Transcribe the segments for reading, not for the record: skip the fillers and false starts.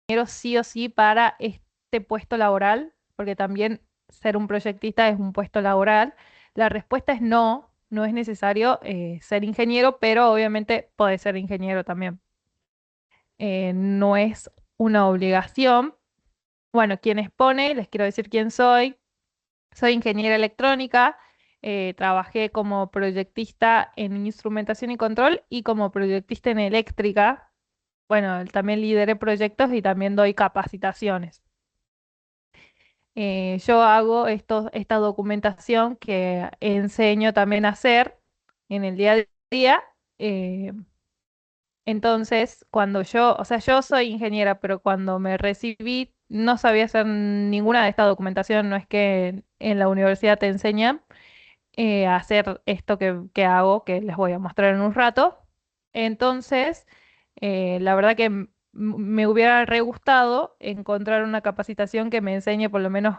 ingeniero sí o sí para este puesto laboral? Porque también ser un proyectista es un puesto laboral. La respuesta es no, no es necesario ser ingeniero, pero obviamente puede ser ingeniero también. No es una obligación. Bueno, quien expone, les quiero decir quién soy. Soy ingeniera electrónica, trabajé como proyectista en instrumentación y control y como proyectista en eléctrica. Bueno, también lideré proyectos y también doy capacitaciones. Yo hago esta documentación que enseño también a hacer en el día a día. eh, entonces, cuando yo, o sea, yo soy ingeniera, pero cuando me recibí no sabía hacer ninguna de esta documentación. No es que en la universidad te enseñan a hacer esto que hago, que les voy a mostrar en un rato. Entonces, la verdad que me hubiera re gustado encontrar una capacitación que me enseñe por lo menos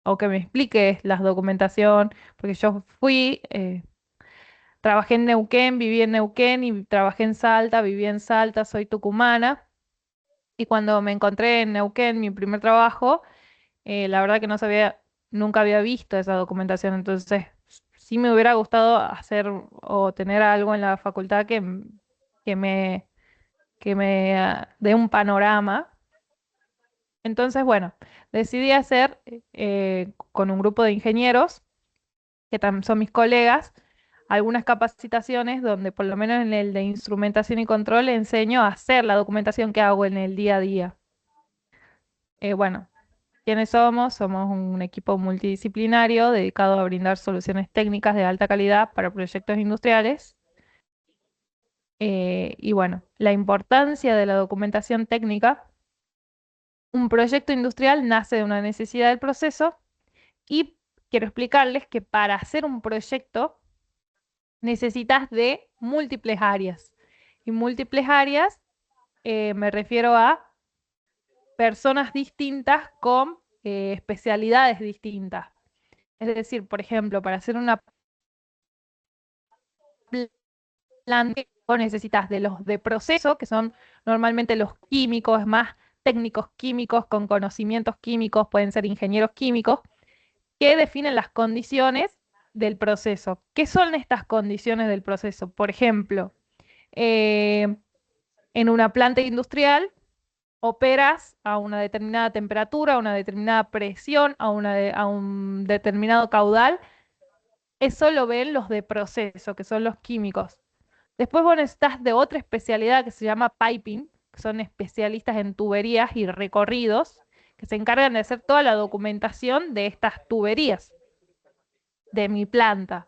o que me explique la documentación, porque yo trabajé en Neuquén, viví en Neuquén y trabajé en Salta, viví en Salta, soy tucumana. Y cuando me encontré en Neuquén, mi primer trabajo, la verdad que no sabía, nunca había visto esa documentación, entonces sí me hubiera gustado hacer o tener algo en la facultad que me, que me dé un panorama. Entonces, bueno, decidí hacer con un grupo de ingenieros, que son mis colegas, algunas capacitaciones donde por lo menos en el de instrumentación y control enseño a hacer la documentación que hago en el día a día. Bueno, ¿quiénes somos? Somos un equipo multidisciplinario dedicado a brindar soluciones técnicas de alta calidad para proyectos industriales. Y bueno, la importancia de la documentación técnica. Un proyecto industrial nace de una necesidad del proceso y quiero explicarles que para hacer un proyecto necesitas de múltiples áreas. Y múltiples áreas me refiero a personas distintas con especialidades distintas. Es decir, por ejemplo, para hacer una planta vos necesitas de los de proceso, que son normalmente los químicos, más técnicos químicos con conocimientos químicos, pueden ser ingenieros químicos, que definen las condiciones del proceso. ¿Qué son estas condiciones del proceso? Por ejemplo, eh, en una planta industrial operas a una determinada temperatura, a una determinada presión, a un determinado caudal. Eso lo ven los de proceso, que son los químicos. Después vos necesitas de otra especialidad que se llama piping, que son especialistas en tuberías y recorridos, que se encargan de hacer toda la documentación de estas tuberías de mi planta.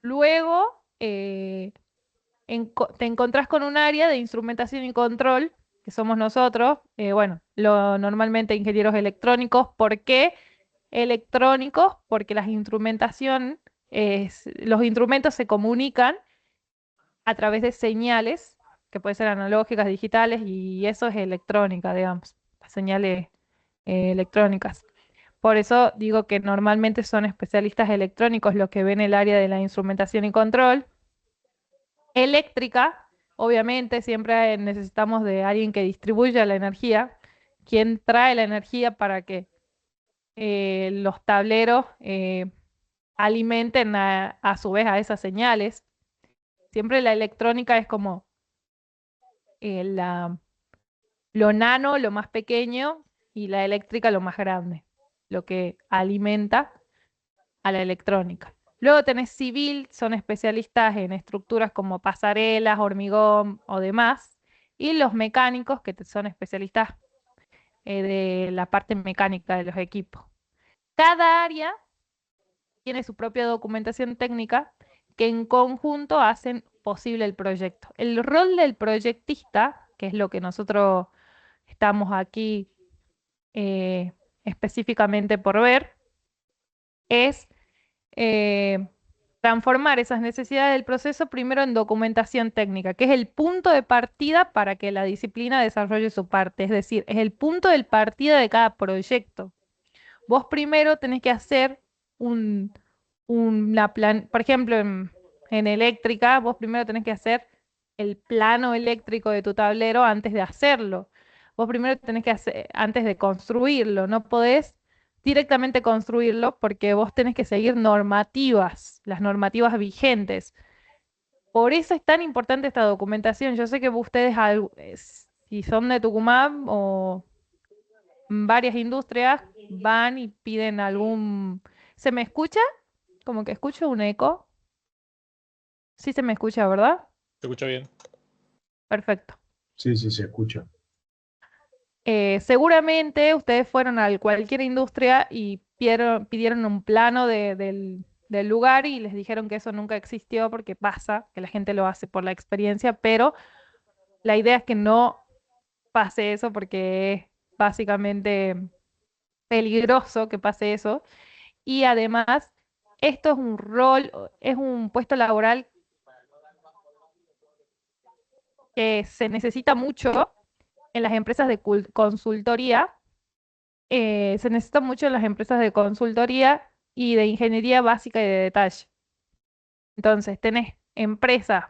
Luego te encontrás con un área de instrumentación y control, que somos nosotros, bueno, normalmente ingenieros electrónicos. ¿Por qué electrónicos? Porque las instrumentación, los instrumentos se comunican a través de señales, que pueden ser analógicas, digitales, y eso es electrónica, digamos, las señales electrónicas. Por eso digo que normalmente son especialistas electrónicos los que ven el área de la instrumentación y control. Eléctrica, obviamente, siempre necesitamos de alguien que distribuya la energía, quien trae la energía para que los tableros alimenten a su vez a esas señales. Siempre la electrónica es como eh, la, lo nano, lo más pequeño, y la eléctrica lo más grande, lo que alimenta a la electrónica. Luego tenés civil, son especialistas en estructuras como pasarelas, hormigón o demás. Y los mecánicos, que son especialistas de la parte mecánica de los equipos. Cada área tiene su propia documentación técnica que en conjunto hacen posible el proyecto. El rol del proyectista, que es lo que nosotros estamos aquí eh, específicamente por ver, es eh, transformar esas necesidades del proceso primero en documentación técnica, que es el punto de partida para que la disciplina desarrolle su parte, es decir, es el punto de partida de cada proyecto. Vos primero tenés que hacer un, por ejemplo, en eléctrica, vos primero tenés que hacer el plano eléctrico de tu tablero antes de hacerlo. vos primero tenés que hacer, antes de construirlo, no podés directamente construirlo porque vos tenés que seguir normativas, las normativas vigentes. Por eso es tan importante esta documentación. Yo sé que ustedes, si son de Tucumán o varias industrias, van y piden algún... ¿Se me escucha? Como que escucho un eco. Sí se me escucha, ¿verdad? ¿Te escucha bien? Perfecto. Sí, sí, se escucha. Seguramente ustedes fueron a cualquier industria y pidieron un plano del lugar y les dijeron que eso nunca existió porque pasa, que la gente lo hace por la experiencia, pero la idea es que no pase eso porque es básicamente peligroso que pase eso. Y además, esto es un rol, es un puesto laboral que se necesita mucho en las empresas de consultoría. Se necesita mucho en las empresas de consultoría y de ingeniería básica y de detalle. Entonces, tenés empresas,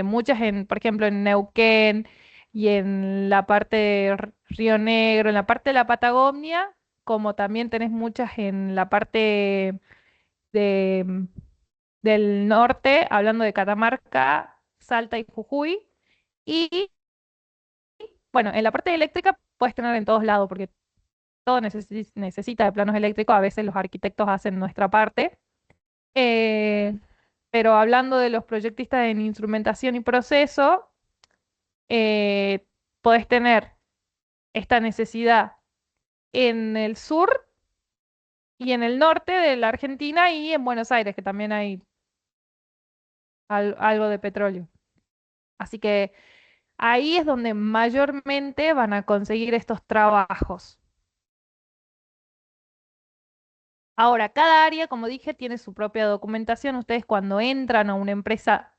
muchas por ejemplo, en Neuquén y en la parte de Río Negro, en la parte de la Patagonia, como también tenés muchas en la parte de, del norte, hablando de Catamarca, Salta y Jujuy. Y bueno, en la parte eléctrica puedes tener en todos lados, porque todo necesita de planos eléctricos, a veces los arquitectos hacen nuestra parte. Eh, pero hablando de los proyectistas en instrumentación y proceso, eh, podés tener esta necesidad en el sur y en el norte de la Argentina y en Buenos Aires, que también hay algo de petróleo. Así que ahí es donde mayormente van a conseguir estos trabajos. Ahora, cada área, como dije, tiene su propia documentación. Ustedes cuando entran a una empresa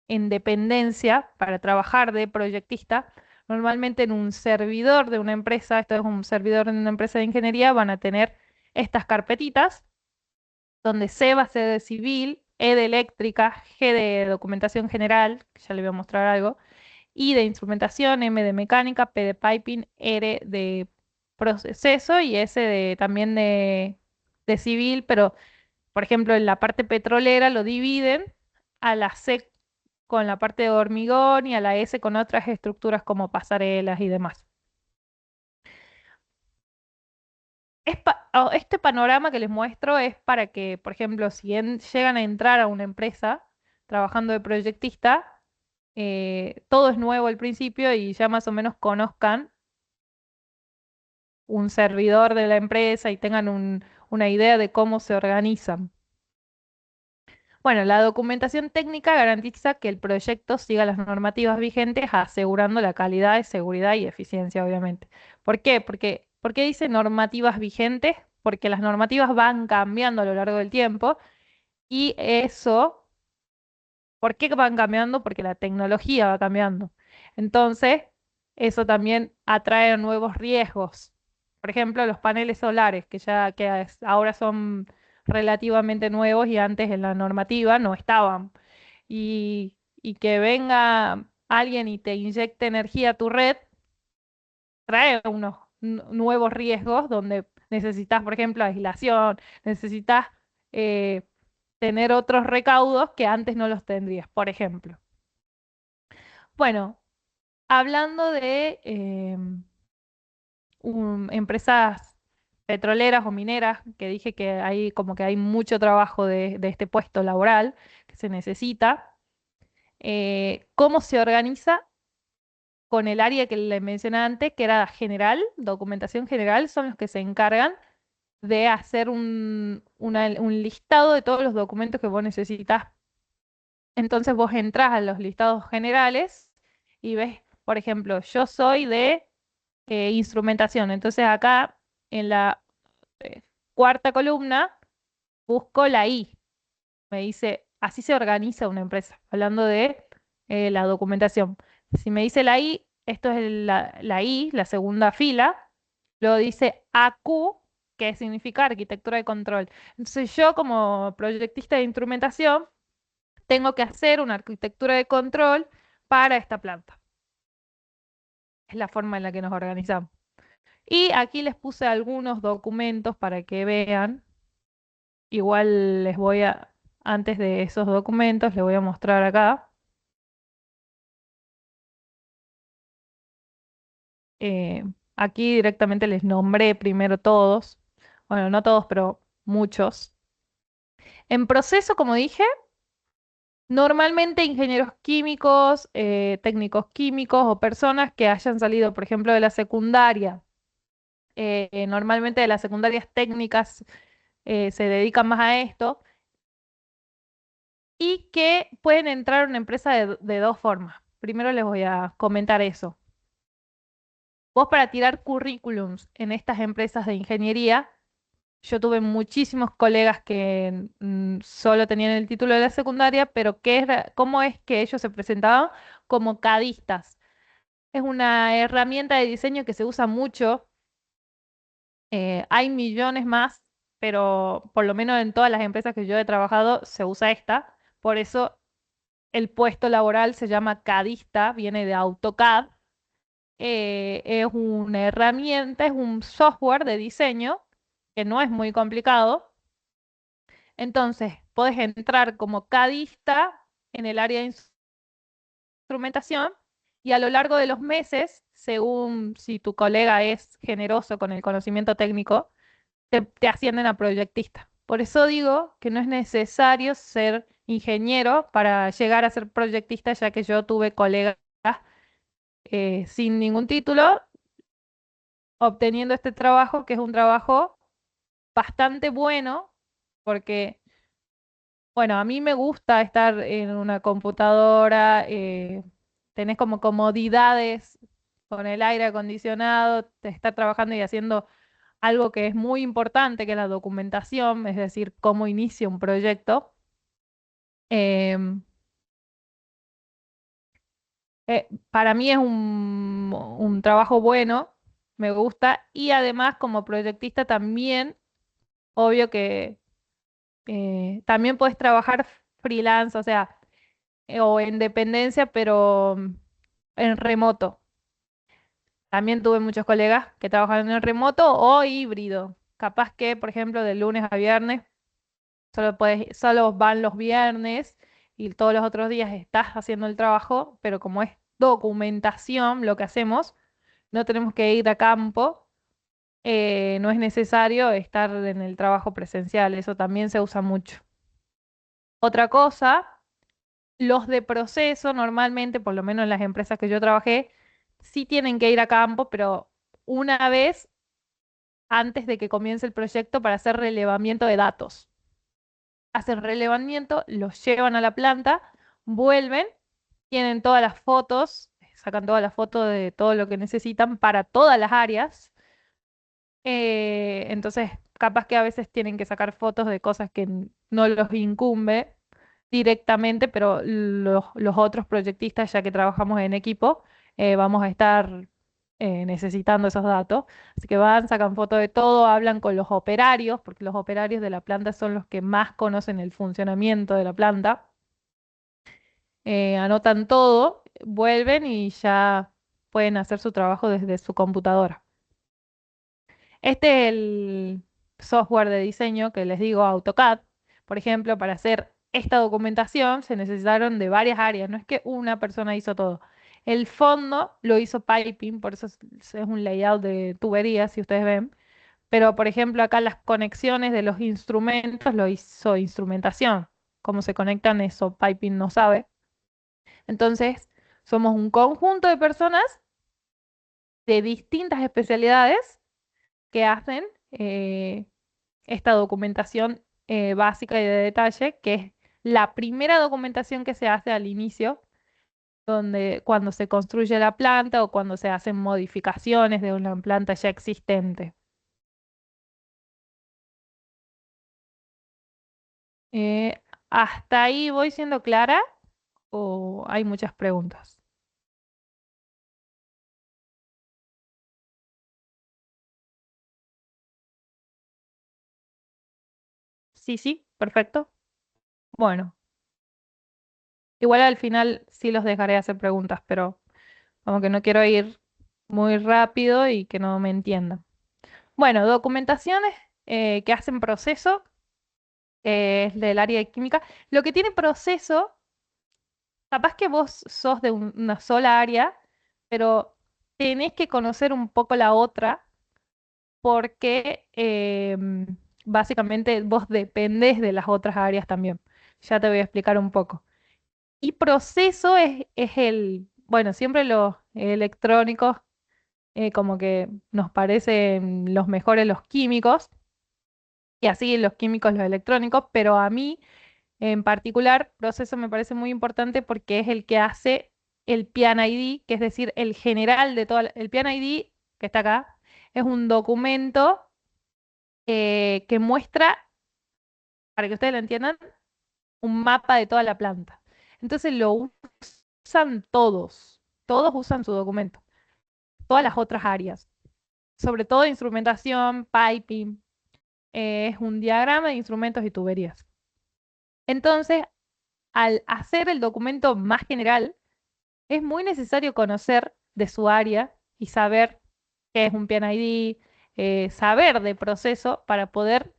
en dependencia para trabajar de proyectista, normalmente en un servidor de una empresa, esto es un servidor de una empresa de ingeniería, van a tener estas carpetitas donde C va a ser de civil, E de eléctrica, G de documentación general, que ya le voy a mostrar algo, I de instrumentación, M de mecánica, P de piping, R de proceso y S de, también de civil, pero por ejemplo en la parte petrolera lo dividen a la C con la parte de hormigón y a la S con otras estructuras como pasarelas y demás. Este panorama que les muestro es para que, por ejemplo, si llegan a entrar a una empresa trabajando de proyectista, todo es nuevo al principio y ya más o menos conozcan un servidor de la empresa y tengan una idea de cómo se organizan. Bueno, la documentación técnica garantiza que el proyecto siga las normativas vigentes, asegurando la calidad, seguridad y eficiencia, obviamente. ¿Por qué? ¿Por qué dice normativas vigentes? Porque las normativas van cambiando a lo largo del tiempo y eso, ¿por qué van cambiando? Porque la tecnología va cambiando. Entonces, eso también atrae nuevos riesgos. Por ejemplo, los paneles solares, ahora son relativamente nuevos y antes en la normativa no estaban. Y que venga alguien y te inyecte energía a tu red, trae unos nuevos riesgos donde necesitas, por ejemplo, aislación, necesitas eh, tener otros recaudos que antes no los tendrías, por ejemplo. Bueno, hablando de empresas petroleras o mineras, que dije que hay como que hay mucho trabajo de este puesto laboral que se necesita. ¿Cómo se organiza con el área que le mencioné antes, que era general, documentación general? Son los que se encargan de hacer un listado de todos los documentos que vos necesitas. Entonces vos entras a los listados generales y ves, por ejemplo, yo soy de instrumentación. Entonces acá en la eh, cuarta columna busco la I. Me dice, así se organiza una empresa, hablando de la documentación. Si me dice la I, esto es la I, la segunda fila. Luego dice AQ, que significa arquitectura de control. Entonces yo como proyectista de instrumentación tengo que hacer una arquitectura de control para esta planta. Es la forma en la que nos organizamos. Y aquí les puse algunos documentos para que vean. Igual antes de esos documentos, les voy a mostrar acá. Eh, Aquí directamente les nombré primero todos. Bueno, no todos, pero muchos. En proceso, como dije, normalmente ingenieros químicos, técnicos químicos o personas que hayan salido, por ejemplo, de la secundaria. Normalmente de las secundarias técnicas se dedican más a esto y que pueden entrar a una empresa de dos formas. Primero les voy a comentar eso. Vos para tirar currículums en estas empresas de ingeniería, yo tuve muchísimos colegas que solo tenían el título de la secundaria, pero ¿cómo es que ellos se presentaban? Como cadistas. Es una herramienta de diseño que se usa mucho. Hay millones más, pero por lo menos en todas las empresas que yo he trabajado se usa esta. Por eso el puesto laboral se llama cadista, viene de AutoCAD. Es una herramienta, es un software de diseño que no es muy complicado. Entonces, puedes entrar como cadista en el área de instrumentación y a lo largo de los meses, según si tu colega es generoso con el conocimiento técnico, te ascienden a proyectista. Por eso digo que no es necesario ser ingeniero para llegar a ser proyectista, ya que yo tuve colegas sin ningún título obteniendo este trabajo, que es un trabajo bastante bueno, porque, bueno, a mí me gusta estar en una computadora, tenés como comodidades con el aire acondicionado, te estar trabajando y haciendo algo que es muy importante, que es la documentación, es decir, cómo inicia un proyecto. Em, para mí es un trabajo bueno, me gusta, y además como proyectista también, obvio que también puedes trabajar freelance, o sea, o en dependencia, pero en remoto. También tuve muchos colegas que trabajan en remoto o híbrido. Capaz que, por ejemplo, de lunes a viernes, solo van los viernes y todos los otros días estás haciendo el trabajo, pero como es documentación lo que hacemos, no tenemos que ir a campo, no es necesario estar en el trabajo presencial, eso también se usa mucho. Otra cosa, los de proceso normalmente, por lo menos en las empresas que yo trabajé, sí tienen que ir a campo, pero una vez antes de que comience el proyecto para hacer relevamiento de datos. Hacen relevamiento, los llevan a la planta, vuelven, tienen todas las fotos, sacan todas las fotos de todo lo que necesitan para todas las áreas. Entonces, capaz que a veces tienen que sacar fotos de cosas que no los incumbe directamente, pero los otros proyectistas, ya que trabajamos en equipo, vamos a estar necesitando esos datos. Así que van, sacan fotos de todo, hablan con los operarios, porque los operarios de la planta son los que más conocen el funcionamiento de la planta. Anotan todo, vuelven y ya pueden hacer su trabajo desde su computadora. Este es el software de diseño que les digo, AutoCAD. Por ejemplo, para hacer esta documentación se necesitaron de varias áreas, no es que una persona hizo todo. El fondo lo hizo Piping, por eso es un layout de tuberías, si ustedes ven. Pero, por ejemplo, acá las conexiones de los instrumentos lo hizo instrumentación. Cómo se conectan, eso Piping no sabe. Entonces, somos un conjunto de personas de distintas especialidades que hacen esta documentación básica y de detalle, que es la primera documentación que se hace al inicio, donde cuando se construye la planta o cuando se hacen modificaciones de una planta ya existente. Eh, ¿Hasta ahí voy siendo clara o hay muchas preguntas? Sí, sí, perfecto. Bueno, igual al final sí los dejaré hacer preguntas, pero como que no quiero ir muy rápido y que no me entiendan. Bueno, documentaciones que hacen proceso, es del área de química. Lo que tiene proceso, capaz que vos sos de una sola área, pero tenés que conocer un poco la otra porque básicamente vos dependés de las otras áreas también. Ya te voy a explicar un poco. Y proceso es bueno, siempre los electrónicos como que nos parecen los mejores los químicos, y así los químicos los electrónicos, pero a mí en particular, proceso me parece muy importante porque es el que hace el Pian ID, que es decir, el general de el Pian ID que está acá, es un documento que muestra, para que ustedes lo entiendan, un mapa de toda la planta. Entonces lo usan todos usan su documento, todas las otras áreas, sobre todo instrumentación, piping, es un diagrama de instrumentos y tuberías. Entonces, al hacer el documento más general, es muy necesario conocer de su área y saber qué es un PNID, saber de proceso para poder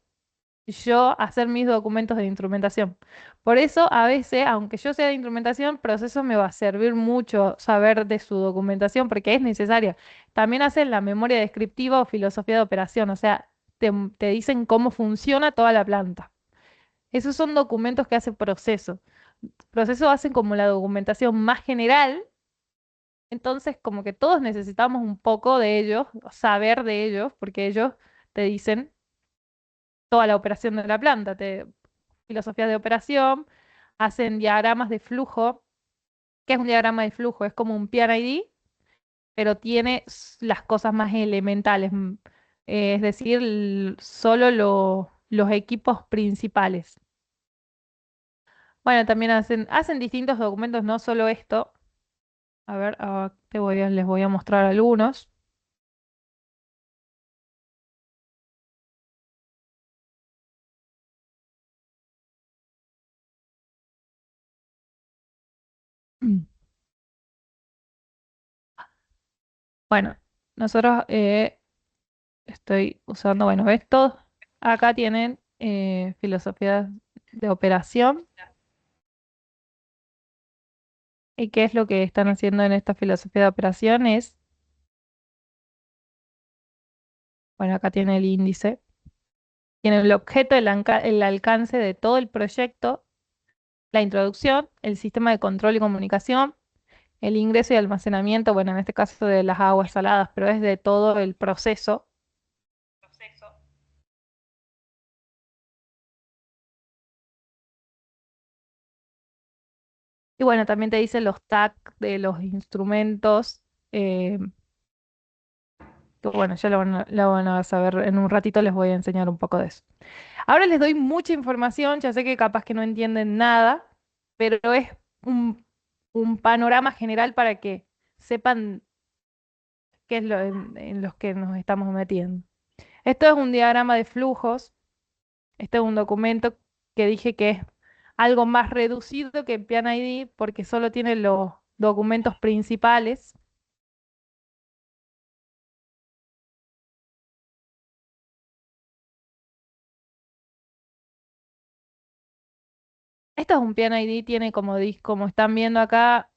yo hacer mis documentos de instrumentación. Por eso, a veces, aunque yo sea de instrumentación, proceso me va a servir mucho saber de su documentación porque es necesaria. También hacen la memoria descriptiva o filosofía de operación, o sea, te dicen cómo funciona toda la planta. Esos son documentos que hace proceso. Proceso hacen como la documentación más general, entonces como que todos necesitamos un poco de ellos, saber de ellos, porque ellos te dicen toda la operación de la planta, filosofías de operación, hacen diagramas de flujo. ¿Qué es un diagrama de flujo? Es como un PID, pero tiene las cosas más elementales, es decir, solo los equipos principales. Bueno, también hacen distintos documentos, no solo esto. A ver, les voy a mostrar algunos. Bueno, nosotros estoy usando, bueno, estos acá tienen filosofía de operación. ¿Y qué es lo que están haciendo en esta filosofía de operación? Bueno, acá tiene el índice, tiene el objeto, el alcance de todo el proyecto, la introducción, el sistema de control y comunicación, el ingreso y almacenamiento, bueno, en este caso de las aguas saladas, pero es de todo el proceso. Y bueno, también te dice los tags de los instrumentos, eh, que bueno, ya lo van a saber en un ratito, les voy a enseñar un poco de eso. Ahora les doy mucha información, ya sé que capaz que no entienden nada, pero es un, un panorama general para que sepan qué es lo en los que nos estamos metiendo. Esto es un diagrama de flujos, este es un documento que dije que es algo más reducido que PNID porque solo tiene los documentos principales. Esto es un PNID, tiene como están viendo acá,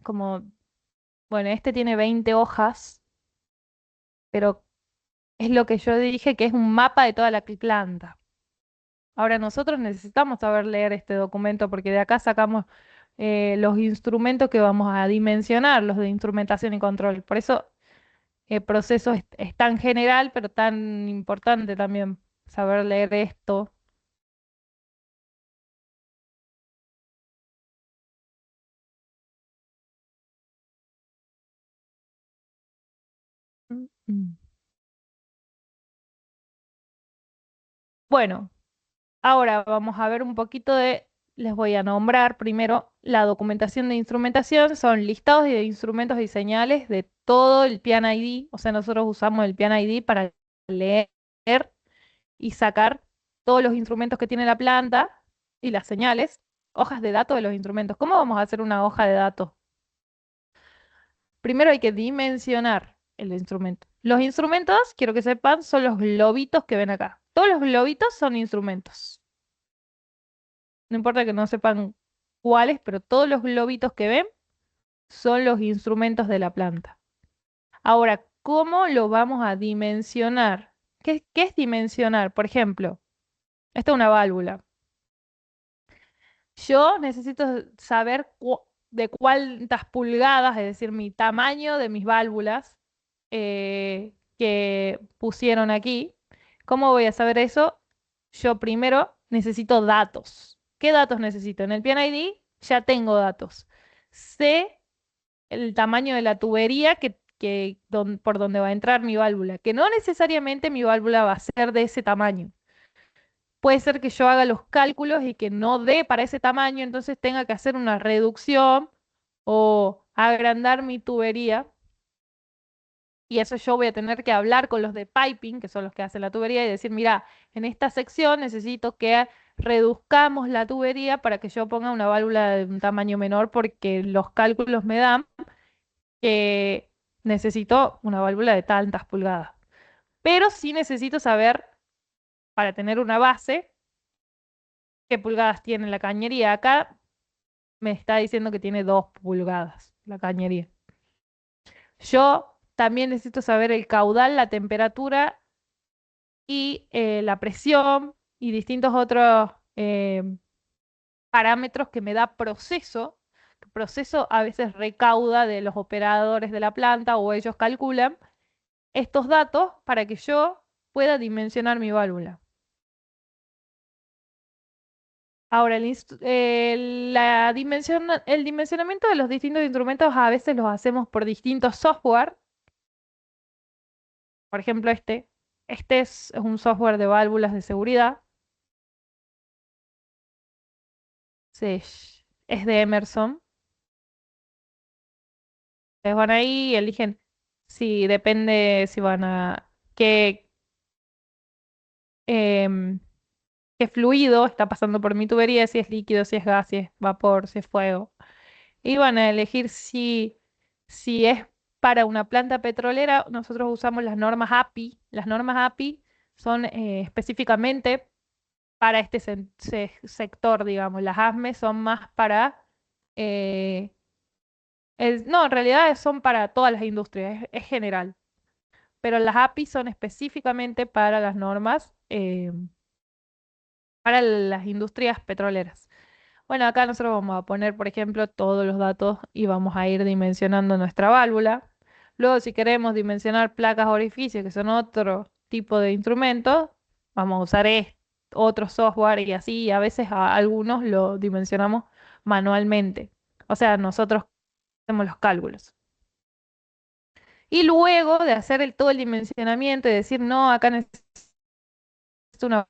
bueno, este tiene 20 hojas, pero es lo que yo dije que es un mapa de toda la planta. Ahora nosotros necesitamos saber leer este documento porque de acá sacamos los instrumentos que vamos a dimensionar, los de instrumentación y control. Por eso el proceso es tan general, pero tan importante también saber leer esto. Mm. Bueno, ahora vamos a ver un poquito les voy a nombrar primero la documentación de instrumentación, son listados de instrumentos y señales de todo el Pian ID, o sea, nosotros usamos el Pian ID para leer y sacar todos los instrumentos que tiene la planta y las señales, hojas de datos de los instrumentos. ¿Cómo vamos a hacer una hoja de datos? Primero hay que dimensionar. el instrumento. Los instrumentos, quiero que sepan, son los globitos que ven acá. Todos los globitos son instrumentos. No importa que no sepan cuáles, pero todos los globitos que ven son los instrumentos de la planta. Ahora, ¿cómo lo vamos a dimensionar? ¿Qué es dimensionar? Por ejemplo, esta es una válvula. Yo necesito saber de cuántas pulgadas, es decir, mi tamaño de mis válvulas que pusieron aquí. ¿Cómo voy a saber eso? Yo primero necesito datos. ¿Qué datos necesito? En el PNID ya tengo datos. Sé el tamaño de la tubería por donde va a entrar mi válvula, que no necesariamente mi válvula va a ser de ese tamaño. Puede ser que yo haga los cálculos y que no dé para ese tamaño, entonces tenga que hacer una reducción o agrandar mi tubería. Y eso yo voy a tener que hablar con los de piping, que son los que hacen la tubería, y decir, mira, en esta sección necesito que reduzcamos la tubería para que yo ponga una válvula de un tamaño menor porque los cálculos me dan que necesito una válvula de tantas pulgadas. Pero sí necesito saber, para tener una base, qué pulgadas tiene la cañería. Acá me está diciendo que tiene 2 pulgadas la cañería. Yo también necesito saber el caudal, la temperatura y la presión y distintos otros parámetros que me da proceso. Proceso a veces recauda de los operadores de la planta o ellos calculan estos datos para que yo pueda dimensionar mi válvula. Ahora, el dimensionamiento de los distintos instrumentos a veces los hacemos por distintos software. Por ejemplo, este es un software de válvulas de seguridad. Es de Emerson. Ustedes van ahí y eligen si depende si van a em, qué fluido está pasando por mi tubería, si es líquido, si es gas, si es vapor, si es fuego. Y van a elegir si es para una planta petrolera. Nosotros usamos las normas API. Las normas API son específicamente para este sector, digamos. Las ASME son más para... eh, no, en realidad son para todas las industrias, es general. Pero las API son específicamente para las normas, para las industrias petroleras. Bueno, acá nosotros vamos a poner, por ejemplo, todos los datos y vamos a ir dimensionando nuestra válvula. Luego, si queremos dimensionar placas orificios, que son otro tipo de instrumentos, vamos a usar otro software y así, a veces a algunos lo dimensionamos manualmente. O sea, nosotros hacemos los cálculos. Y luego de hacer todo el dimensionamiento y decir, no, acá necesito una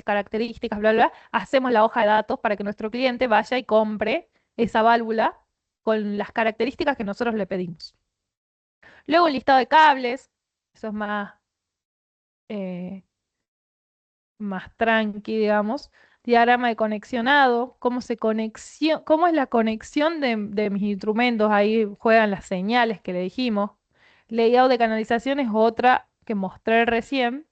características, bla, bla, bla, hacemos la hoja de datos para que nuestro cliente vaya y compre esa válvula con las características que nosotros le pedimos. Luego un listado de cables, eso es eh, más tranqui, digamos. Diagrama de conexionado, cómo es la conexión de mis instrumentos, ahí juegan las señales que le dijimos. Layout de canalización es otra que mostré recién,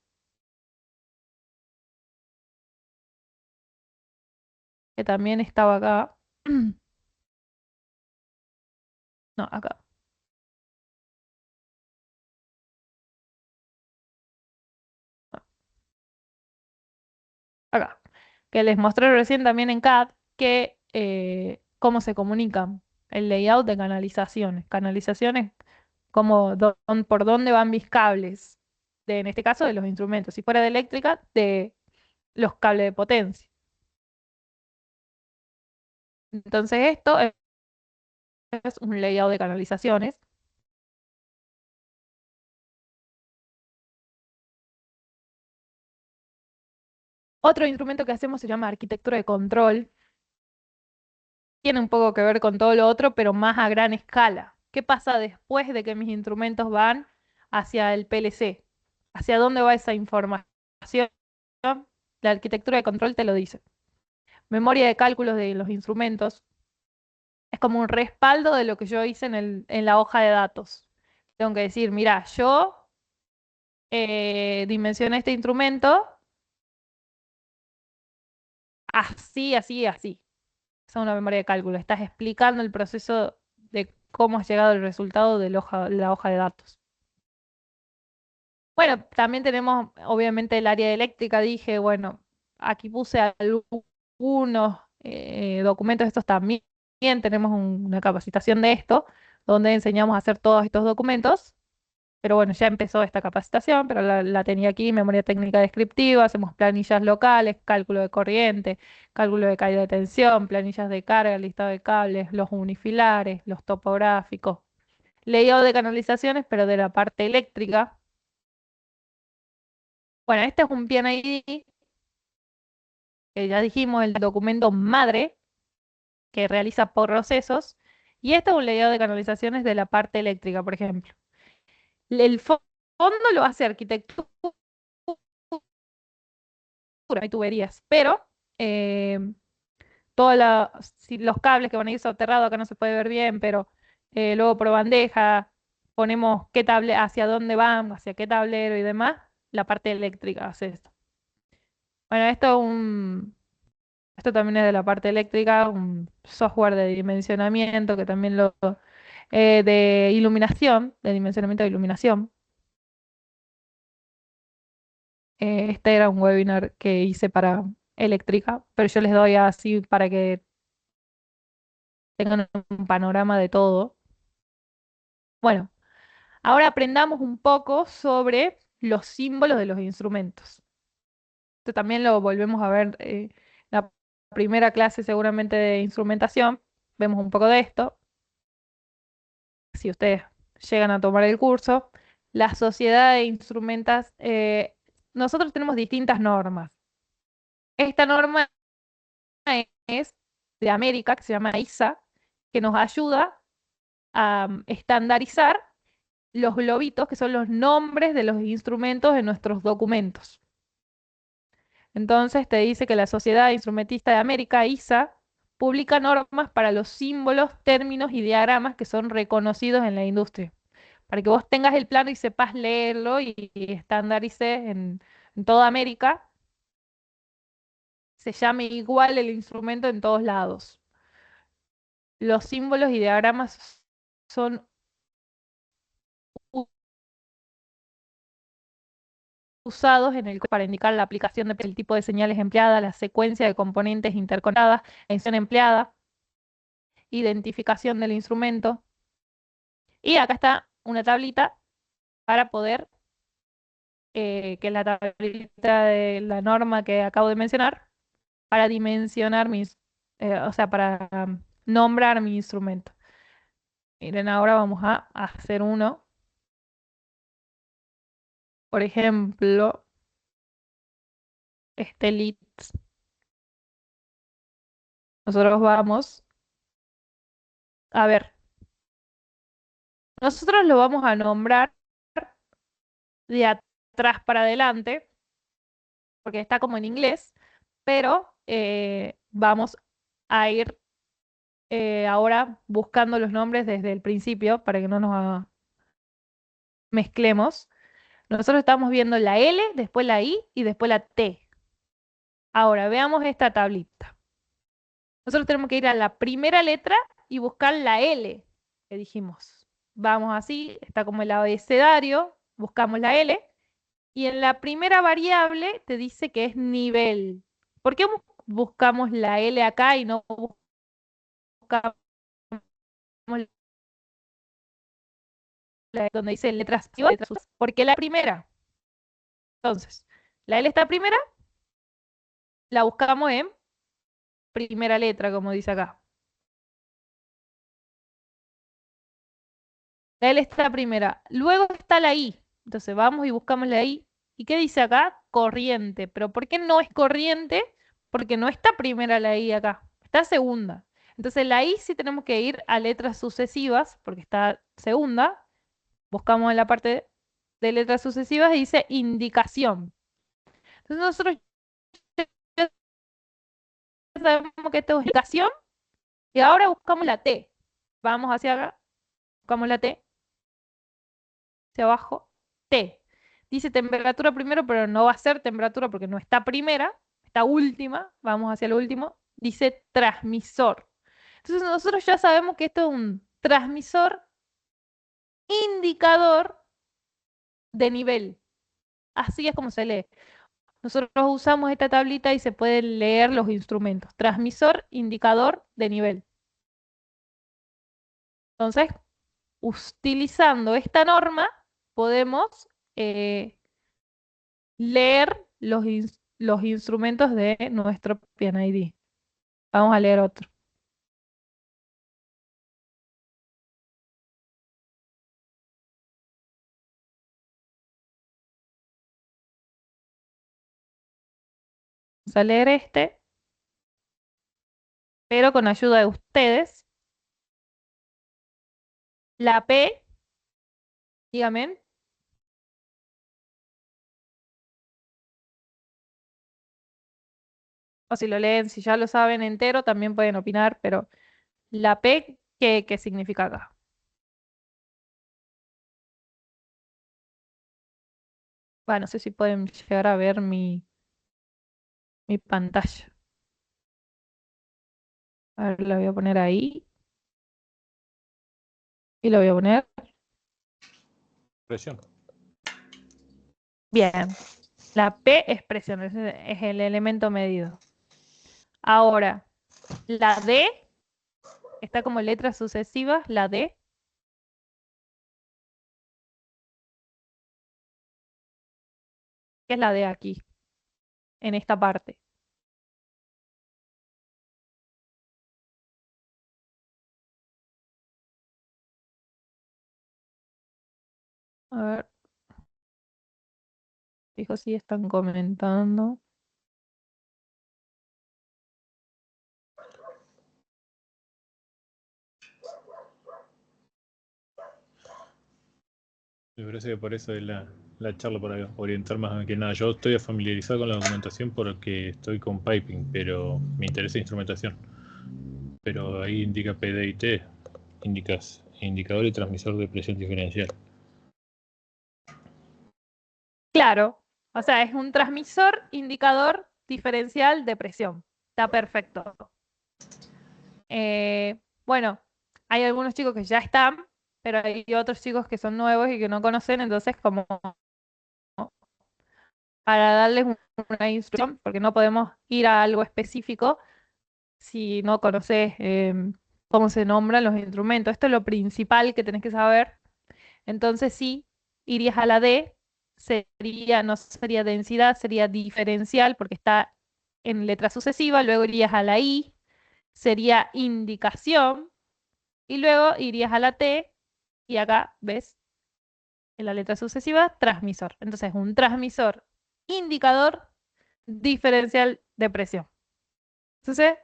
que también estaba acá. No, acá. Acá, que les mostré recién también en CAD, que cómo se comunican, el layout de canalizaciones. Canalizaciones, por dónde van mis cables, en este caso de los instrumentos. Si fuera de eléctrica, de los cables de potencia. Entonces esto es un layout de canalizaciones. Otro instrumento que hacemos se llama arquitectura de control. Tiene un poco que ver con todo lo otro, pero más a gran escala. ¿Qué pasa después de que mis instrumentos van hacia el PLC? ¿Hacia dónde va esa información? La arquitectura de control te lo dice. Memoria de cálculos de los instrumentos. Es como un respaldo de lo que yo hice en la hoja de datos. tengo que decir, mira, yo dimensioné este instrumento así, así, así. Esa es una memoria de cálculo. Estás explicando el proceso de cómo has llegado al resultado de la hoja de datos. Bueno, también tenemos obviamente el área eléctrica. Dije, bueno, aquí puse algunos documentos. Estos también tenemos una capacitación de esto, donde enseñamos a hacer todos estos documentos. Pero bueno, ya empezó esta capacitación, pero la tenía aquí, memoria técnica descriptiva, hacemos planillas locales, cálculo de corriente, cálculo de caída de tensión, planillas de carga, listado de cables, los unifilares, los topográficos, layout de canalizaciones, pero de la parte eléctrica. Bueno, este es un PNID, que ya dijimos, el documento madre que realiza por procesos, y este es un layout de canalizaciones de la parte eléctrica, por ejemplo. El fondo lo hace arquitectura hay tuberías, pero eh, si los cables que van a ir soterrados acá no se puede ver bien, pero luego por bandeja ponemos qué hacia dónde van, hacia qué tablero y demás, la parte eléctrica hace esto. Bueno, esto también es de la parte eléctrica, un software de dimensionamiento que también de iluminación, de dimensionamiento de iluminación. Este era un webinar que hice para eléctrica, pero yo les doy así para que tengan un panorama de todo. Bueno, ahora aprendamos un poco sobre los símbolos de los instrumentos. Esto también lo volvemos a ver la primera clase seguramente de instrumentación. Vemos un poco de esto. Si ustedes llegan a tomar el curso, la sociedad de instrumentas, nosotros tenemos distintas normas. Esta norma es de América, que se llama ISA, que nos ayuda a estandarizar los globitos, que son los nombres de los instrumentos en nuestros documentos. Entonces te dice que la Sociedad Instrumentista de América, ISA, publica normas para los símbolos, términos y diagramas que son reconocidos en la industria, para que vos tengas el plano y sepas leerlo y estandarice en toda América, se llame igual el instrumento en todos lados. Los símbolos y diagramas son usados para indicar la aplicación del tipo de señales empleada, la secuencia de componentes interconectadas, la intención empleada, identificación del instrumento. Y acá está una tablita para poder, que es la tablita de la norma que acabo de mencionar, para dimensionar o sea, para nombrar mi instrumento. Miren, ahora vamos a hacer uno. Por ejemplo, este LITS. Nosotros vamos a ver. Nosotros lo vamos a nombrar de atrás para adelante, porque está como en inglés, pero vamos a ir ahora buscando los nombres desde el principio para que no nos mezclemos. Nosotros estamos viendo la L, después la I y después la T. Ahora, veamos esta tablita. Nosotros tenemos que ir a la primera letra y buscar la L que dijimos. Vamos así, está como el abecedario, buscamos la L. Y en la primera variable te dice que es nivel. ¿Por qué buscamos la L acá y no buscamos donde dice letras activas? Porque la primera. Entonces, la L está primera, la buscamos en primera letra, como dice acá. La L está primera. Luego está la I. Entonces vamos y buscamos la I. ¿Y qué dice acá? Corriente. ¿Pero por qué no es corriente? Porque no está primera la I acá. Está segunda. Entonces la I sí tenemos que ir a letras sucesivas, porque está segunda. Buscamos en la parte de letras sucesivas y dice indicación. Entonces nosotros ya sabemos que esto es indicación y ahora buscamos la T. Vamos hacia acá, buscamos la T dice abajo, T. Dice temperatura primero, pero no va a ser temperatura porque no está primera, está última, vamos hacia lo último, dice transmisor. Entonces nosotros ya sabemos que esto es un transmisor indicador de nivel. Así es como se lee. Nosotros usamos esta tablita y se pueden leer los instrumentos. Transmisor, indicador de nivel. Entonces, utilizando esta norma, podemos leer los instrumentos de nuestro PNID. Vamos a leer otro. Vamos a leer este, pero con ayuda de ustedes. La P, dígame. O si lo leen, si ya lo saben entero, también pueden opinar, pero la P, ¿qué significa acá? Bueno, no sé si pueden llegar a ver mi pantalla. A ver, la voy a poner ahí. Y lo voy a poner. Presión. Bien. La P es presión, es el elemento medido. Ahora, la D está como letras sucesivas, la D. ¿Qué es la D aquí? En esta parte. A ver, fijo si están comentando. Me parece que por eso es la charla para orientar más que nada. Yo estoy familiarizado con la documentación porque estoy con piping, pero me interesa instrumentación. Pero ahí indica PD y T, indicador y transmisor de presión diferencial. Claro, o sea, es un transmisor indicador diferencial de presión. Está perfecto. Bueno, hay algunos chicos que ya están, pero hay otros chicos que son nuevos y que no conocen, entonces como para darles una instrucción, porque no podemos ir a algo específico si no conoces cómo se nombran los instrumentos. Esto es lo principal que tenés que saber. Entonces sí, irías a la D, no sería densidad, sería diferencial porque está en letra sucesiva, luego irías a la I, sería indicación, y luego irías a la T, y acá, ¿ves? En la letra sucesiva, transmisor. Entonces, un transmisor indicador diferencial de presión. Entonces,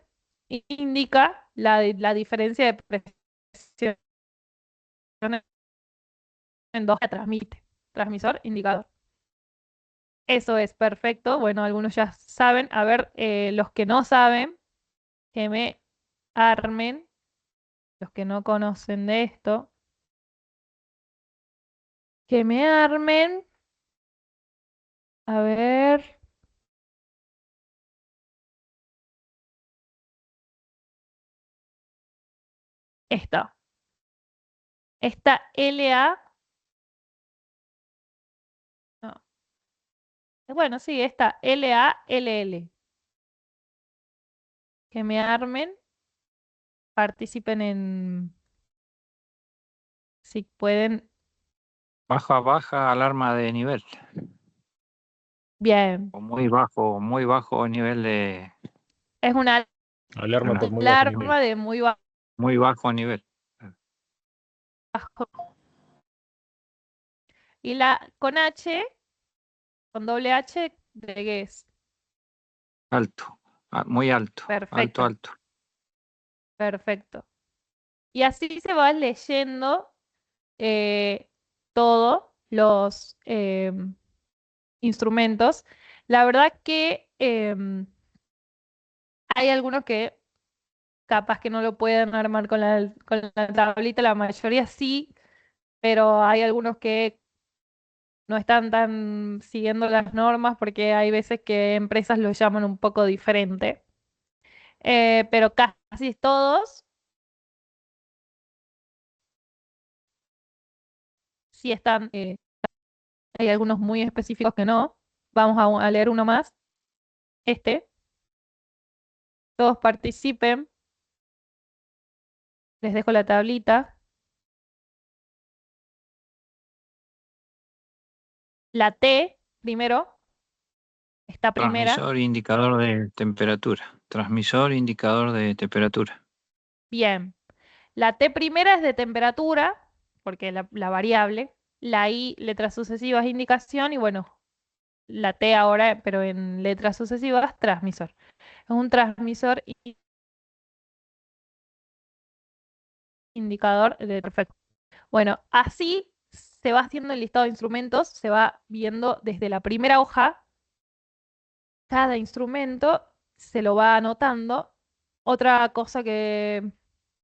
indica la diferencia de presión en dos, la transmite. Transmisor, indicador. Eso es perfecto. Bueno, algunos ya saben. A ver, los que no saben, que me armen. Los que no conocen de esto, que me armen. A ver. Esta. Esta LA. No. Bueno, sí, esta LALL. Que me armen. Participen en. Si pueden. Baja, baja alarma de nivel. Bien. O muy bajo nivel de. Es una Alarma por muy bajo nivel. alarma de muy bajo. Muy bajo nivel. Y la con H, con doble H, ¿de qué es? Alto. Muy alto. Perfecto, Alto. perfecto. Y así se va leyendo todos los instrumentos. La verdad que hay algunos que capaz que no lo pueden armar con la tablita, la mayoría sí, pero hay algunos que no están tan siguiendo las normas porque hay veces que empresas lo llaman un poco diferente. Pero casi todos sí están, hay algunos muy específicos que no. Vamos a leer uno más. Este, todos participen. Les dejo la tablita. La T, primero, está primera. Transmisor indicador de temperatura. Transmisor indicador de temperatura. Bien. La T primera es de temperatura, porque la variable. La I, letras sucesivas, indicación. Y bueno, la T ahora, pero en letras sucesivas, transmisor. Es un transmisor indicador de perfecto. Bueno, así se va haciendo el listado de instrumentos, se va viendo desde la primera hoja, cada instrumento se lo va anotando. Otra cosa que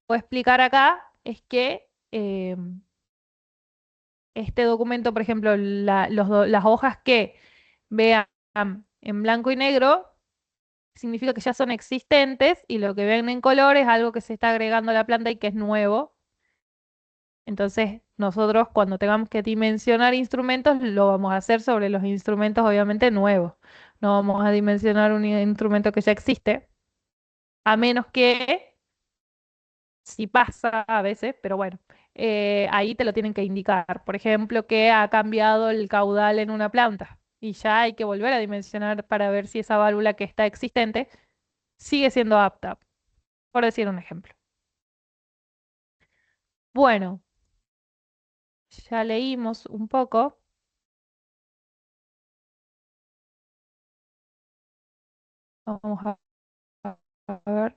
puedo explicar acá es que este documento, por ejemplo, las hojas que vean en blanco y negro, significa que ya son existentes y lo que ven en color es algo que se está agregando a la planta y que es nuevo. Entonces, nosotros cuando tengamos que dimensionar instrumentos, lo vamos a hacer sobre los instrumentos obviamente nuevos. No vamos a dimensionar un instrumento que ya existe, a menos que, si pasa a veces, pero bueno, ahí te lo tienen que indicar. Por ejemplo, que ha cambiado el caudal en una planta y ya hay que volver a dimensionar para ver si esa válvula que está existente sigue siendo apta, por decir un ejemplo. Bueno, ya leímos un poco. Vamos a ver.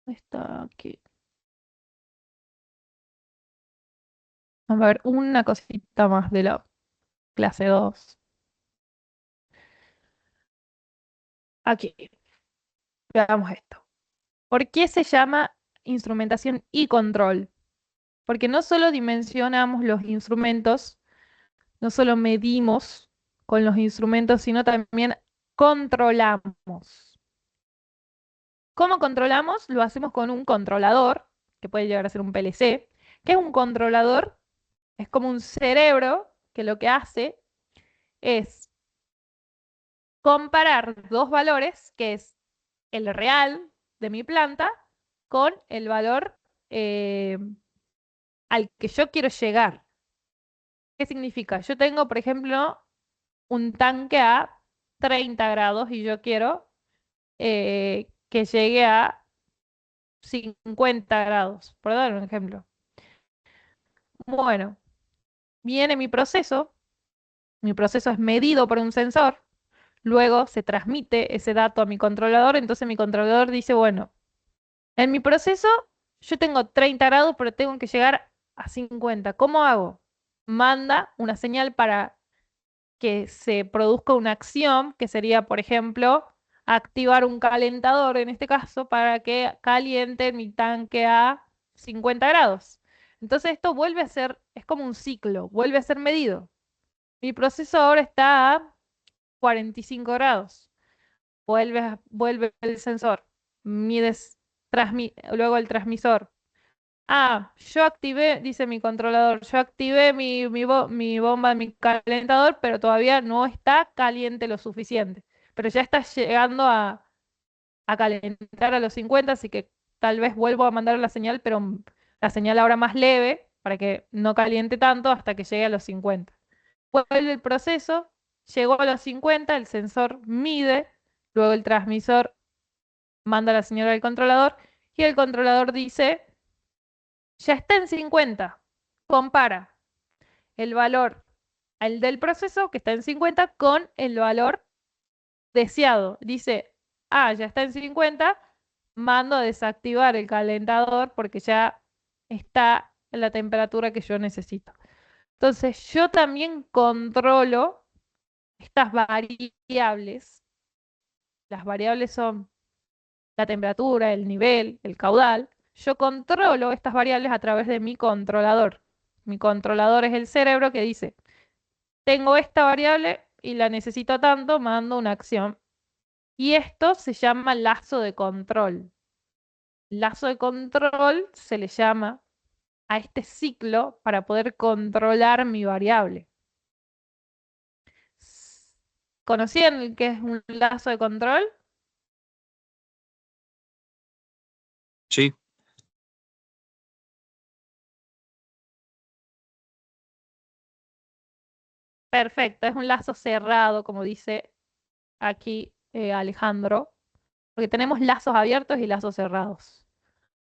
Está aquí. A ver, una cosita más de la clase 2. Aquí, veamos esto. ¿Por qué se llama instrumentación y control? Porque no solo dimensionamos los instrumentos, no solo medimos con los instrumentos, sino también controlamos. ¿Cómo controlamos? Lo hacemos con un controlador, que puede llegar a ser un PLC. ¿Qué es un controlador? Es como un cerebro que lo que hace es comparar dos valores, que es el real de mi planta con el valor al que yo quiero llegar. ¿Qué significa? Yo tengo, por ejemplo, un tanque a 30 grados y yo quiero que llegue a 50 grados, por dar un ejemplo. Bueno, viene mi proceso es medido por un sensor, luego se transmite ese dato a mi controlador, entonces mi controlador dice, bueno, en mi proceso yo tengo 30 grados, pero tengo que llegar a 50. ¿Cómo hago? Manda una señal para que se produzca una acción, que sería, por ejemplo, activar un calentador, en este caso, para que caliente mi tanque a 50 grados. Entonces esto vuelve a ser, es como un ciclo, vuelve a ser medido. Mi proceso ahora está a 45 grados. Vuelve el sensor, mides, luego el transmisor. Ah, yo activé, dice mi controlador, yo activé mi bomba, mi calentador, pero todavía no está caliente lo suficiente. Pero ya está llegando a calentar a los 50, así que tal vez vuelvo a mandar la señal, pero la señal ahora más leve, para que no caliente tanto hasta que llegue a los 50. Vuelve el proceso, llegó a los 50, el sensor mide, luego el transmisor manda la señal al controlador y el controlador dice, ya está en 50. Compara el valor el del proceso, que está en 50, con el valor deseado. Dice, ah, ya está en 50, mando a desactivar el calentador porque ya está en la temperatura que yo necesito. Entonces, yo también controlo estas variables, las variables son la temperatura, el nivel, el caudal, yo controlo estas variables a través de mi controlador. Mi controlador es el cerebro que dice, tengo esta variable y la necesito tanto, mando una acción. Y esto se llama lazo de control. Lazo de control se le llama a este ciclo para poder controlar mi variable. ¿Conocían qué es un lazo de control? Sí, Perfecto, es un lazo cerrado, como dice aquí Alejandro, porque tenemos lazos abiertos y lazos cerrados.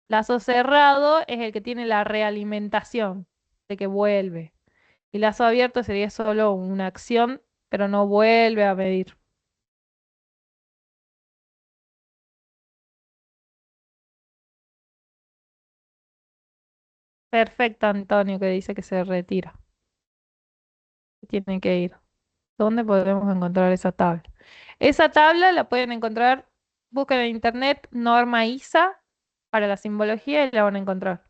Lazo cerrado es el que tiene la realimentación, de que vuelve. Y lazo abierto sería solo una acción, pero no vuelve a medir. Perfecto, Antonio, que dice que se retira. Tiene que ir. ¿Dónde podemos encontrar esa tabla? Esa tabla la pueden encontrar, busquen en internet norma ISA para la simbología y la van a encontrar.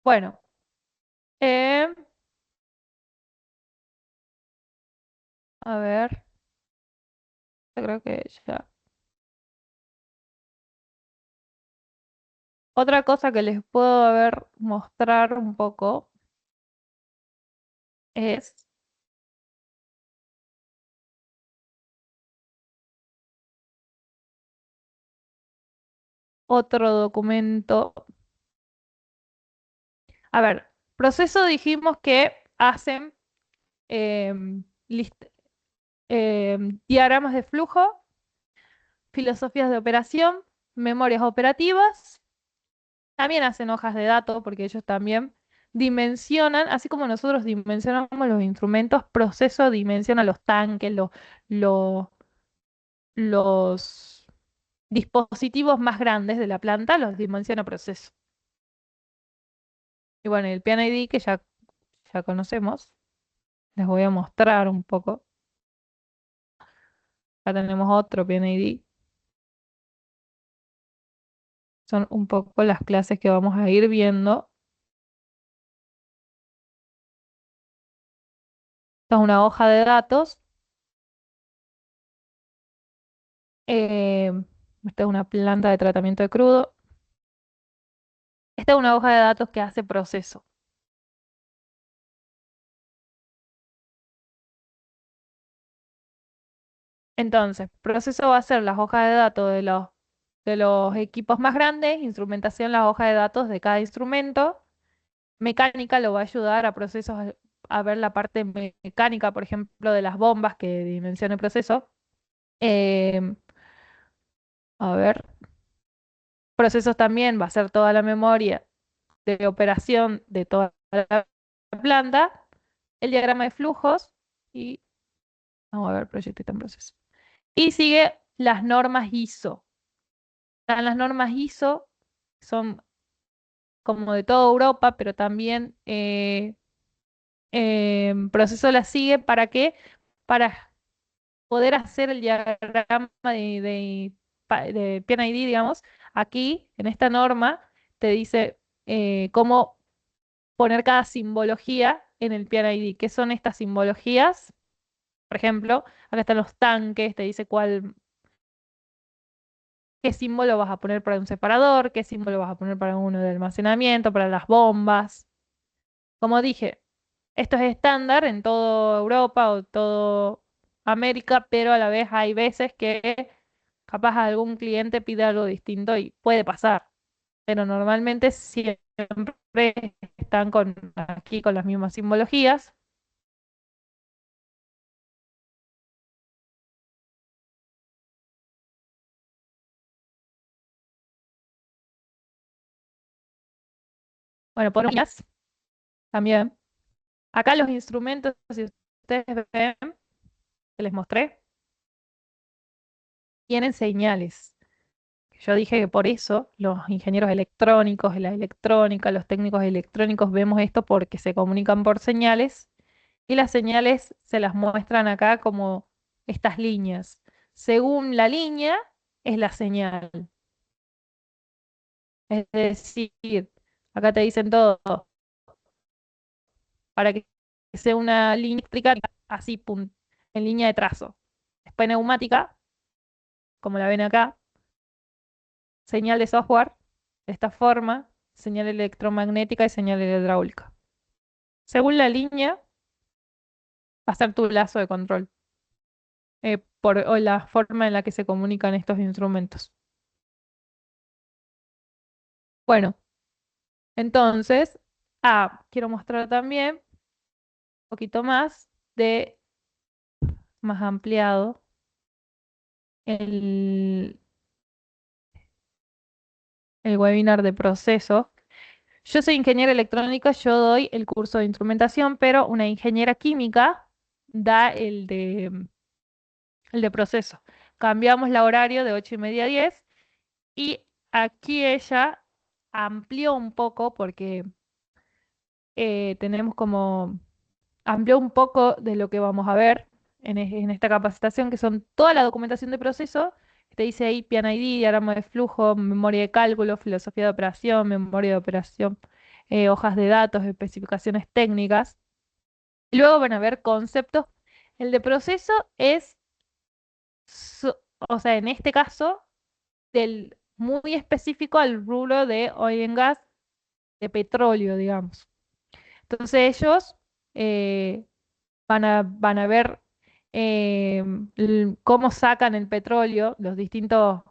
Bueno, eh, a ver, yo creo que ya. Otra cosa que les puedo mostrar un poco es otro documento. A ver, proceso dijimos que hacen diagramas de flujo, filosofías de operación, memorias operativas. También hacen hojas de datos porque ellos también dimensionan, así como nosotros dimensionamos los instrumentos, proceso dimensiona los tanques, lo- los dispositivos más grandes de la planta, los dimensiona proceso. Y bueno, el PNID que ya conocemos, les voy a mostrar un poco. Acá tenemos otro PNID. Son un poco las clases que vamos a ir viendo. Esta es una hoja de datos. Eh, Esta es una planta de tratamiento de crudo. Esta es una hoja de datos que hace proceso. Entonces, proceso va a ser las hojas de datos de los equipos más grandes, instrumentación, las hojas de datos de cada instrumento. Mecánica lo va a ayudar a procesos a ver la parte mecánica, por ejemplo, de las bombas que dimensiona el proceso. Em, a ver, procesos también va a ser toda la memoria de operación de toda la planta, el diagrama de flujos y vamos a ver, proyecto está en proceso. Y sigue las normas ISO. Están las normas ISO, son como de toda Europa, pero también proceso las sigue ¿para qué? Para poder hacer el diagrama de PNID, digamos, aquí en esta norma te dice cómo poner cada simbología en el PNID. ¿Qué son estas simbologías? Por ejemplo, acá están los tanques, te dice qué símbolo vas a poner para un separador, qué símbolo vas a poner para uno de almacenamiento, para las bombas. Como dije, esto es estándar en toda Europa o toda América, pero a la vez hay veces que capaz algún cliente pide algo distinto y puede pasar. Pero normalmente siempre están aquí con las mismas simbologías. Bueno, por ellas también. Acá los instrumentos, si ustedes ven, que les mostré, tienen señales. yo dije que por eso los ingenieros electrónicos, la electrónica, los técnicos electrónicos vemos esto porque se comunican por señales y las señales se las muestran acá como estas líneas. Según la línea es la señal. Es decir, acá te dicen todo, para que sea una línea eléctrica así, en línea de trazo. Después neumática, como la ven acá, señal de software, de esta forma, señal electromagnética y señal hidráulica. Según la línea, va a ser tu lazo de control, o la forma en la que se comunican estos instrumentos. Bueno, entonces, quiero mostrar también un poquito más más ampliado, el, el webinar de proceso. Yo soy ingeniera electrónica, yo doy el curso de instrumentación, pero una ingeniera química da el de proceso. Cambiamos la horario de 8:30 a 10 y aquí ella amplió un poco porque tenemos como, amplió un poco de lo que vamos a ver en esta capacitación, que son toda la documentación de proceso. Te dice ahí PIN-ID, diagrama de flujo, memoria de cálculo, filosofía de operación, memoria de operación, hojas de datos, especificaciones técnicas. Y luego van a ver conceptos. El de proceso es, o sea, en este caso, muy específico al rubro de oil and gas, de petróleo, digamos. Entonces ellos eh, van a ver cómo sacan el petróleo, las distintas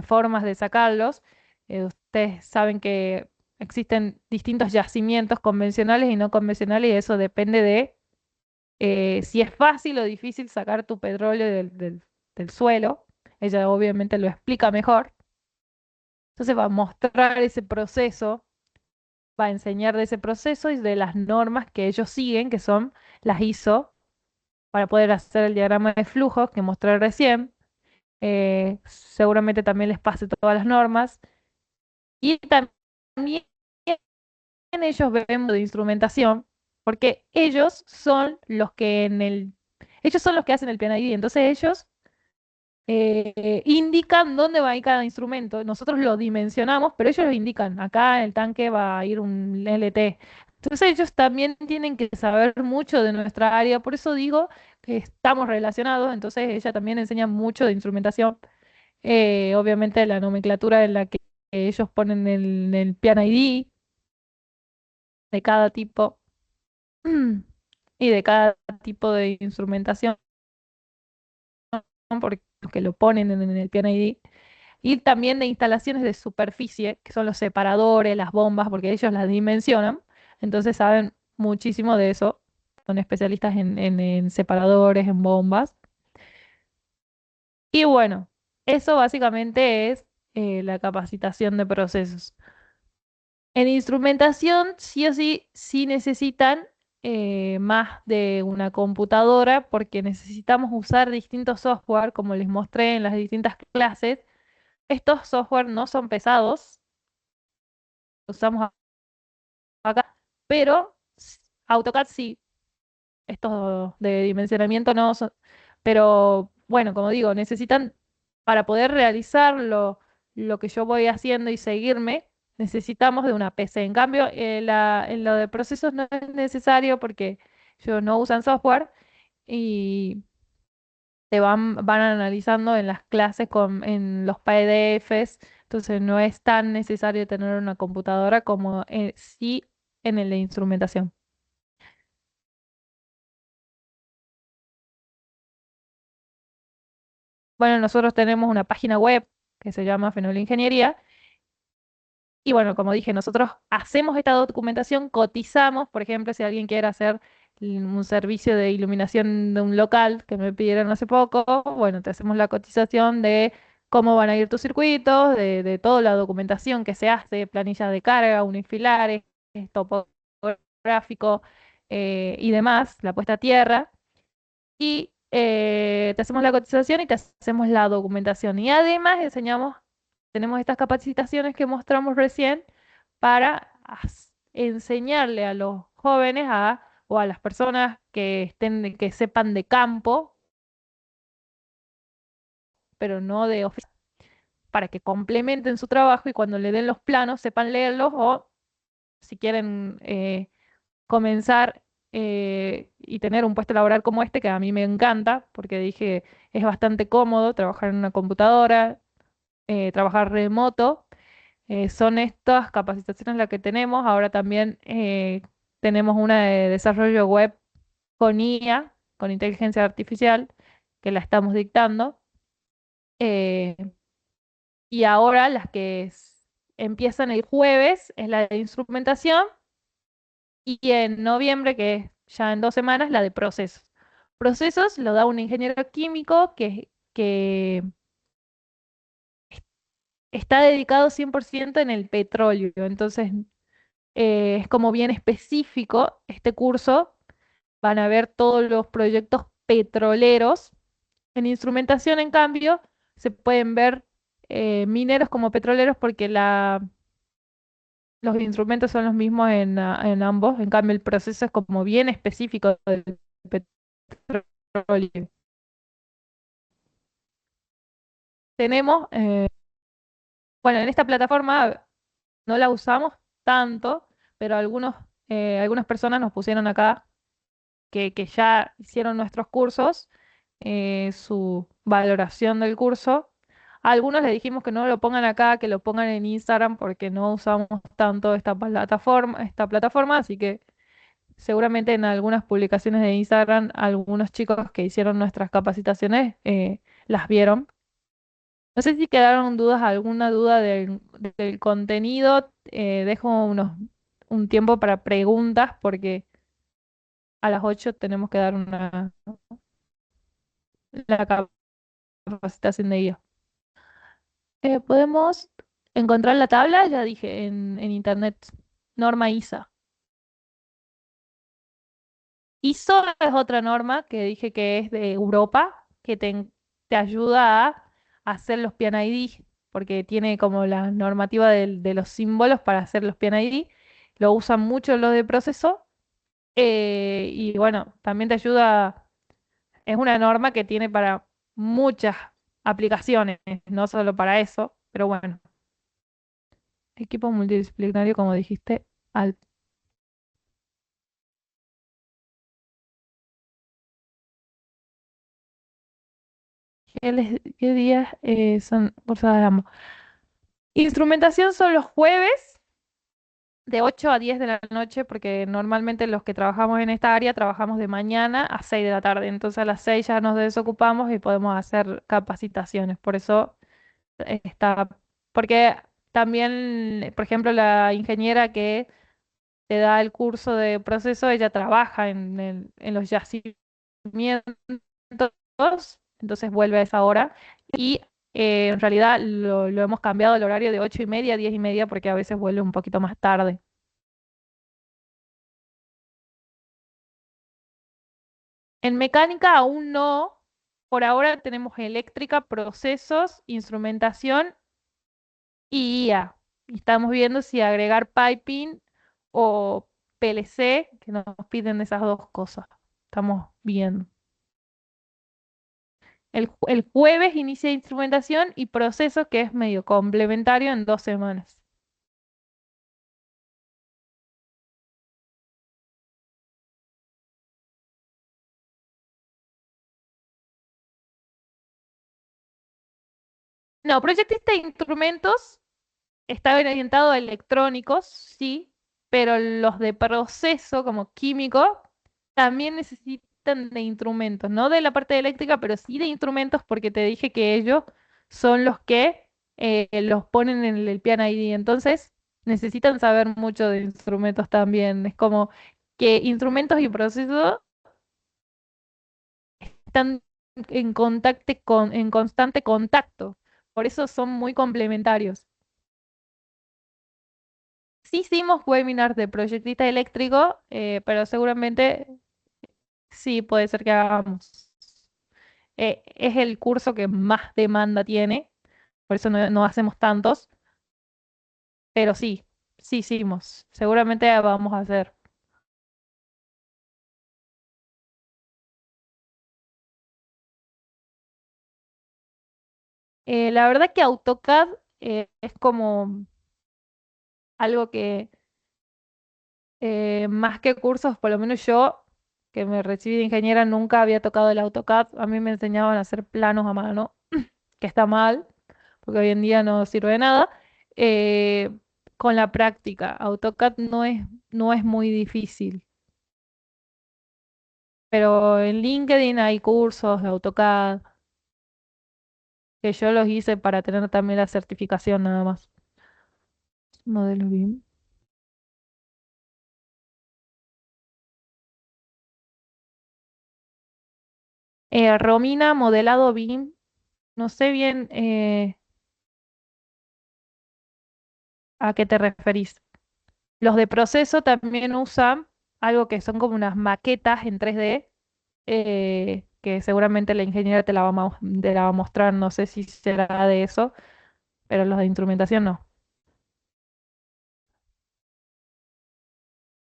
formas de sacarlos. Ustedes saben que existen distintos yacimientos convencionales y no convencionales y eso depende de si es fácil o difícil sacar tu petróleo del suelo. Ella obviamente lo explica mejor. Entonces va a mostrar ese proceso, va a enseñar de ese proceso y de las normas que ellos siguen, que son las ISO, para poder hacer el diagrama de flujos que mostré recién. Seguramente también les pase todas las normas. Y también ellos ven de instrumentación, porque ellos son los que hacen el PNID. Entonces ellos indican dónde va a ir cada instrumento. Nosotros lo dimensionamos, pero ellos lo indican. Acá en el tanque va a ir un LT. Entonces ellos también tienen que saber mucho de nuestra área. Por eso digo que estamos relacionados. Entonces ella también enseña mucho de instrumentación. Obviamente la nomenclatura en la que ellos ponen el PID de cada tipo y de cada tipo de instrumentación, porque lo ponen en el PID. Y también de instalaciones de superficie, que son los separadores, las bombas, porque ellos las dimensionan, entonces saben muchísimo de eso. Son especialistas en separadores, en bombas. Y bueno, eso básicamente es la capacitación de procesos. En instrumentación, sí o sí, sí necesitan más de una computadora porque necesitamos usar distintos software, como les mostré en las distintas clases. Estos software no son pesados, usamos acá, pero AutoCAD sí, estos de dimensionamiento no son, pero bueno, como digo, necesitan para poder realizar lo que yo voy haciendo y seguirme, necesitamos de una PC. En cambio, en lo de procesos no es necesario porque ellos no usan software y te van analizando en las clases en los PDFs, entonces no es tan necesario tener una computadora como sí en el de instrumentación. Bueno, nosotros tenemos una página web que se llama Fenol Ingeniería. Y bueno, como dije, nosotros hacemos esta documentación, cotizamos, por ejemplo, si alguien quiere hacer un servicio de iluminación de un local que me pidieron hace poco, bueno, te hacemos la cotización de cómo van a ir tus circuitos, de toda la documentación que se hace, planillas de carga, unifilares, topográfico y demás, la puesta a tierra. Y te hacemos la cotización y te hacemos la documentación. Y además enseñamos tenemos estas capacitaciones que mostramos recién para enseñarle a los jóvenes o a las personas que que sepan de campo, pero no de oficina, para que complementen su trabajo y cuando le den los planos sepan leerlos o si quieren comenzar y tener un puesto laboral como este, que a mí me encanta, porque dije es bastante cómodo trabajar en una computadora, trabajar remoto. Son estas capacitaciones las que tenemos. Ahora también tenemos una de desarrollo web con IA, con inteligencia artificial, que la estamos dictando. Eh, y ahora las que empiezan el jueves es la de instrumentación y en noviembre, que es ya en 2 semanas, la de procesos. Procesos lo da un ingeniero químico que está dedicado 100% en el petróleo. Entonces, es como bien específico este curso. Van a ver todos los proyectos petroleros. En instrumentación, en cambio, se pueden ver mineros como petroleros porque los instrumentos son los mismos en ambos. En cambio, el proceso es como bien específico del petróleo. Tenemos, bueno, en esta plataforma no la usamos tanto, pero algunas personas nos pusieron acá que ya hicieron nuestros cursos, su valoración del curso. A algunos les dijimos que no lo pongan acá, que lo pongan en Instagram porque no usamos tanto esta plataforma, así que seguramente en algunas publicaciones de Instagram algunos chicos que hicieron nuestras capacitaciones las vieron. No sé si quedaron dudas, alguna duda del contenido. Dejo un tiempo para preguntas porque a las 8 tenemos que dar la capacitación de guía. Podemos encontrar la tabla, ya dije, en internet. Norma ISA. ISO es otra norma que dije que es de Europa, que te ayuda a hacer los PIN-ID, porque tiene como la normativa de los símbolos para hacer los PIN-ID. Lo usan mucho los de proceso. Y bueno, también te ayuda, es una norma que tiene para muchas aplicaciones, no solo para eso, pero bueno. Equipo multidisciplinario, como dijiste, al ¿qué días son cursadas de ambos? Instrumentación son los jueves de 8 a 10 de la noche, porque normalmente los que trabajamos en esta área trabajamos de mañana a 6 de la tarde. Entonces a las 6 ya nos desocupamos y podemos hacer capacitaciones. Por eso está, porque también, por ejemplo, la ingeniera que te da el curso de proceso, ella trabaja en los yacimientos, entonces vuelve a esa hora. Y en realidad lo hemos cambiado el horario de 8:30 a 10:30 porque a veces vuelve un poquito más tarde. En mecánica aún no. Por ahora tenemos eléctrica, procesos, instrumentación y IA. Y estamos viendo si agregar piping o PLC, que nos piden esas dos cosas. Estamos viendo. El jueves inicia instrumentación y procesos, que es medio complementario en 2 semanas. No, proyectista de instrumentos está orientado a electrónicos, sí, pero los de proceso, como químico, también necesitan de instrumentos, no de la parte eléctrica, pero sí de instrumentos, porque te dije que ellos son los que los ponen en el piano ID. Entonces, necesitan saber mucho de instrumentos también. Es como que instrumentos y procesos están en constante contacto. Por eso son muy complementarios. Sí hicimos webinars de proyectista eléctrico, pero seguramente sí puede ser que hagamos. Es el curso que más demanda tiene, por eso no hacemos tantos, pero sí, sí hicimos. Seguramente vamos a hacer. La verdad que AutoCAD es como algo que más que cursos, por lo menos yo, que me recibí de ingeniera, nunca había tocado el AutoCAD. A mí me enseñaban a hacer planos a mano, que está mal, porque hoy en día no sirve de nada. Eh, con la práctica, AutoCAD no es muy difícil, pero en LinkedIn hay cursos de AutoCAD que yo los hice para tener también la certificación nada más. Modelo BIM. Romina, modelado BIM. No sé bien a qué te referís. Los de proceso también usan algo que son como unas maquetas en 3D, que seguramente la ingeniera te la va a mostrar, no sé si será de eso, pero los de instrumentación no.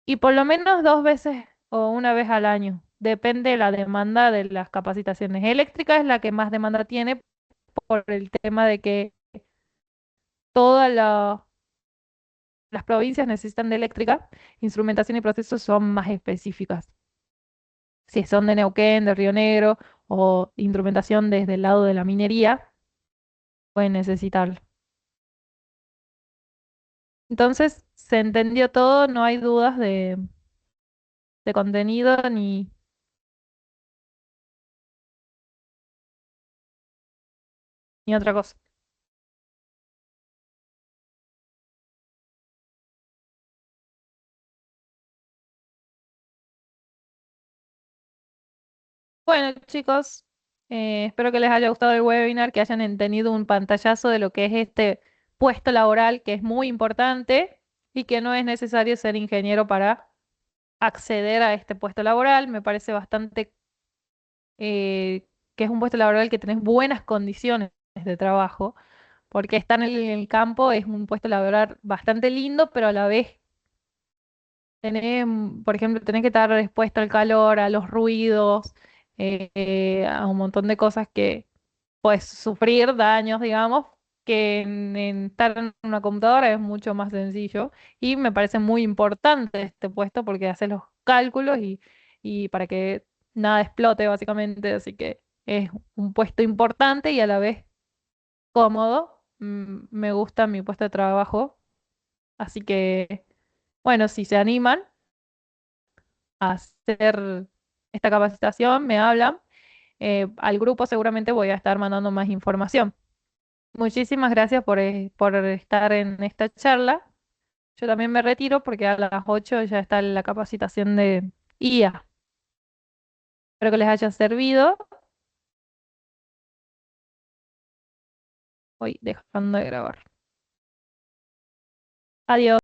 Y por lo menos 2 veces o una vez al año, depende de la demanda de las capacitaciones. Eléctrica es la que más demanda tiene por el tema de que todas las provincias necesitan de eléctrica, instrumentación y procesos son más específicas. Si son de Neuquén, de Río Negro o instrumentación desde el lado de la minería, pueden necesitarlo. Entonces, se entendió todo, no hay dudas de contenido ni otra cosa. Bueno, chicos, espero que les haya gustado el webinar, que hayan entendido un pantallazo de lo que es este puesto laboral, que es muy importante y que no es necesario ser ingeniero para acceder a este puesto laboral. Me parece bastante que es un puesto laboral que tenés buenas condiciones de trabajo, porque estar en el campo es un puesto laboral bastante lindo, pero a la vez por ejemplo, tenés que estar expuesto al calor, a los ruidos, a un montón de cosas que puedes sufrir daños, digamos, que en estar en una computadora es mucho más sencillo. Y me parece muy importante este puesto porque hace los cálculos y para que nada explote, básicamente. Así que es un puesto importante y a la vez cómodo. Me gusta mi puesto de trabajo. Así que, bueno, si se animan a hacer esta capacitación, me hablan. Al grupo seguramente voy a estar mandando más información. Muchísimas gracias por estar en esta charla. Yo también me retiro porque a las 8 ya está la capacitación de IA. Espero que les haya servido. Voy dejando de grabar. Adiós.